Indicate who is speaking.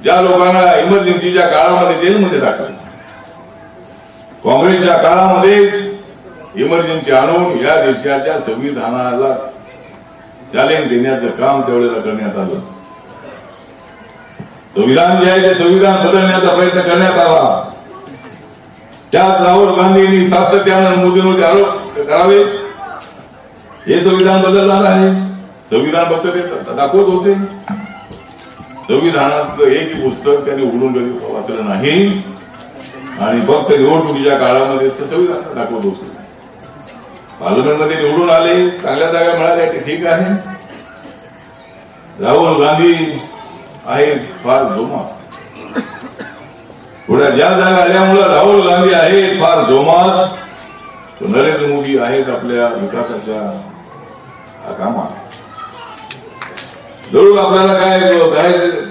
Speaker 1: ज्या लोकांना इमर्जन्सीच्या काळामध्ये जेलमध्ये टाकलं, काँग्रेसच्या काळामध्ये इमर्जन्सी आणून या देशाच्या संविधानाला चॅलेंज देण्याचं काम त्यावेळेला करण्यात आलं. संविधान जे आहे ते संविधान बदलण्याचा प्रयत्न करण्यात आला. त्यात राहुल गांधींनी सातत्यानं मोदींवर आरोप करावे. हे संविधान बदलणार आहे. संविधान फक्त ते दाखवत होते. संविधानातलं एक पुस्तक त्यांनी उघडून कधी वाचलं नाही आणि फक्त निवडणुकीच्या काळामध्ये संविधान दाखवत होते. पार्लमेंटमध्ये निवडून आले, चांगल्या जागा मिळाल्या, ते ठीक आहे. राहुल गांधी आहेत फार जोमात. थोड्या ज्या जागा आल्यामुळे राहुल गांधी आहेत फार जोमात. नरेंद्र मोदी आहेत आपल्या विकासाच्या कामात. जरूर आपल्याला काय करायचं